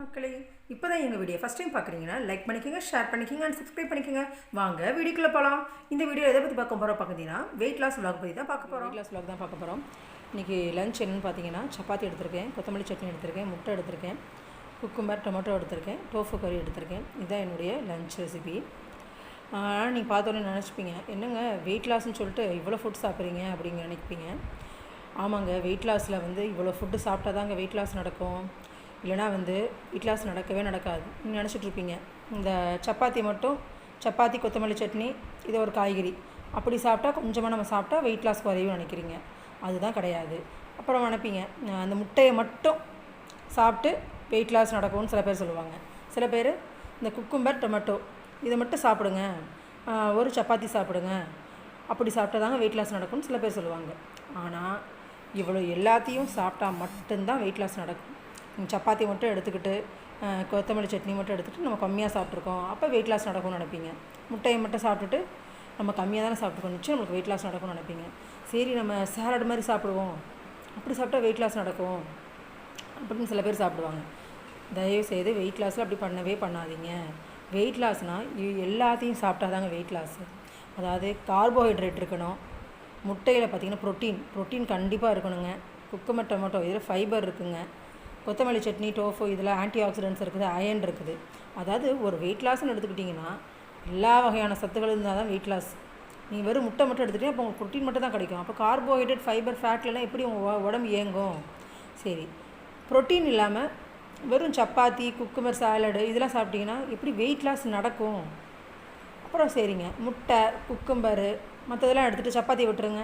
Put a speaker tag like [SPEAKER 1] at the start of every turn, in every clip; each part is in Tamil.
[SPEAKER 1] மக்களே இப்போ தான் எங்கள் வீடியோ ஃபஸ்ட் டைம் பார்க்குறீங்கன்னா லைக் பண்ணிக்கோங்க, ஷேர் பண்ணிக்கோங்க அண்ட் சப்ஸ்கிரைப் பண்ணிக்கோங்க. வாங்க வீடியோக்குள்ளே போகலாம். இந்த வீடியோ எதை பற்றி பார்க்க போகிறோம் பார்த்தீங்கன்னா வெயிட் லாஸ் விலாக் பற்றி தான் பார்க்க போகிறோம். வெயிட் லாஸ் விலாக் தான் பார்க்க போகிறோம். இன்றைக்கி லஞ்ச் என்னென்னு பார்த்தீங்கன்னா சப்பாத்தி எடுத்திருக்கேன், கொத்தமல்லி சட்னி எடுத்திருக்கேன், முட்டை எடுத்திருக்கேன், குக்கும்பர் டொமேட்டோ எடுத்திருக்கேன், டோஃபு கறி எடுத்திருக்கேன். இதுதான் என்னுடைய லஞ்ச் ரெசிபி. ஆனால் நீங்கள் பார்த்தோன்னே நினச்சிப்பீங்க, என்னங்க வெயிட் லாஸ்ன்னு சொல்லிட்டு இவ்வளோ ஃபுட் சாப்பிட்றீங்க அப்படிங்க நினைப்பீங்க. ஆமாங்க, வெயிட் லாஸில் இவ்வளோ ஃபுட்டு சாப்பிட்டா தாங்க வெயிட் லாஸ் நடக்கும், இல்லைனா வெயிட் லாஸ் நடக்கவே நடக்காது நீங்கள் நினச்சிட்ருப்பீங்க. இந்த சப்பாத்தி கொத்தமல்லி சட்னி, இது ஒரு காய்கறி அப்படி சாப்பிட்டா கொஞ்சமாக நம்ம சாப்பிட்டா வெயிட் லாஸ் குறையும் நினைக்கிறீங்க. அதுதான் கிடையாது. அப்புறம் நினைப்பீங்க அந்த முட்டையை மட்டும் சாப்பிட்டு வெயிட் லாஸ் நடக்கும்னு சில பேர் சொல்லுவாங்க. சில பேர் இந்த குக்கும்பர் டொமேட்டோ இதை மட்டும் சாப்பிடுங்க, ஒரு சப்பாத்தி சாப்பிடுங்க, அப்படி சாப்பிட்டா தாங்க வெயிட் லாஸ் நடக்கும்னு சில பேர் சொல்லுவாங்க. ஆனால் இவ்வளோ எல்லாத்தையும் சாப்பிட்டா மட்டும்தான் வெயிட் லாஸ் நடக்கும். சப்பாத்தி மட்டும் எடுத்துக்கிட்டு கொத்தமல்லி சட்னி மட்டும் எடுத்துகிட்டு நம்ம கம்மியாக சாப்பிட்ருக்கோம், அப்போ வெயிட் லாஸ் நடக்கும்னு நினைப்பீங்க. முட்டையை மட்டும் சாப்பிட்டுட்டு நம்ம கம்மியாக தானே சாப்பிட்ருக்கோம், நிச்சயம் நம்மளுக்கு வெயிட் லாஸ் நடக்கும்னு நினைப்பீங்க. சரி, நம்ம சாலட் மாதிரி சாப்பிடுவோம், அப்படி சாப்பிட்டா வெயிட் லாஸ் நடக்கும் அப்படின்னு சில பேர் சாப்பிடுவாங்க. தயவுசெய்து வெயிட் லாஸில் அப்படி பண்ணவே பண்ணாதீங்க. வெயிட் லாஸ்னால் எல்லாத்தையும் சாப்பிட்டா தாங்க வெயிட் லாஸு. அதாவது கார்போஹைட்ரேட் இருக்கணும், முட்டையில் பார்த்திங்கன்னா ப்ரோட்டீன் கண்டிப்பாக இருக்கணுங்க, குக்கும்பர் டொமேட்டோ இதில் ஃபைபர் இருக்குங்க, கொத்தமல்லி சட்னி டோஃபு இதில் ஆன்டி ஆக்சிடென்ட்ஸ் இருக்குது, அயன் இருக்குது. அதாவது ஒரு வெயிட் லாஸ்ன்னு எடுத்துக்கிட்டிங்கன்னா எல்லா வகையான சத்துக்கள் இருந்தால் தான் வெயிட் லாஸ். நீங்கள் வெறும் முட்டை மட்டும் எடுத்துகிட்டீங்க, அப்போ உங்களுக்கு ப்ரோட்டீன் மட்டும் தான் கிடைக்கும். அப்போ கார்போஹைட்ரேட் ஃபைபர் ஃபேட்லலாம் எப்படி உங்கள் உடம்பு இயங்கும்? சரி, ப்ரோட்டீன் இல்லாமல் வெறும் சப்பாத்தி குக்கும்பர் சாலடு இதெல்லாம் சாப்பிட்டிங்கன்னா எப்படி வெயிட் லாஸ் நடக்கும்? அப்புறம் சரிங்க, முட்டை குக்கும்பரு மற்றதெல்லாம் எடுத்துகிட்டு சப்பாத்தி விட்டுருங்க,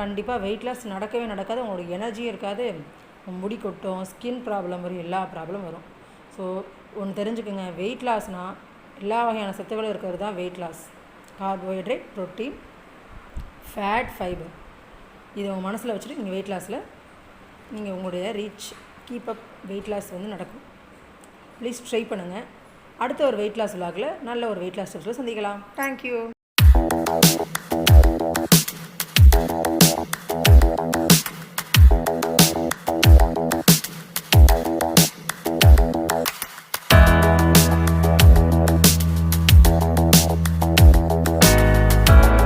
[SPEAKER 1] கண்டிப்பாக வெயிட் லாஸ் நடக்கவே நடக்காது. உங்களுக்கு எனர்ஜியும் இருக்காது, முடி கொட்டும், ஸ்கின் ப்ராப்ளம் வரும், எல்லா ப்ராப்ளம் வரும். ஸோ ஒன்று தெரிஞ்சுக்கோங்க, வெயிட் லாஸ்னால் எல்லா வகையான சத்துக்களும் இருக்கிறது தான் weight loss. Carbohydrate, protein, fat, fibre, இதை உங்கள் மனசில் வச்சுட்டு நீங்கள் வெயிட் லாஸில் நீங்கள் உங்களுடைய கீப் அப் வெயிட் லாஸ் நடக்கும். ப்ளீஸ் ட்ரை பண்ணுங்கள். அடுத்த ஒரு வெயிட் லாஸ் விலாகில் நல்ல ஒரு வெயிட் லாஸ் டிப்ஸில் சந்திக்கலாம். தேங்க்யூ.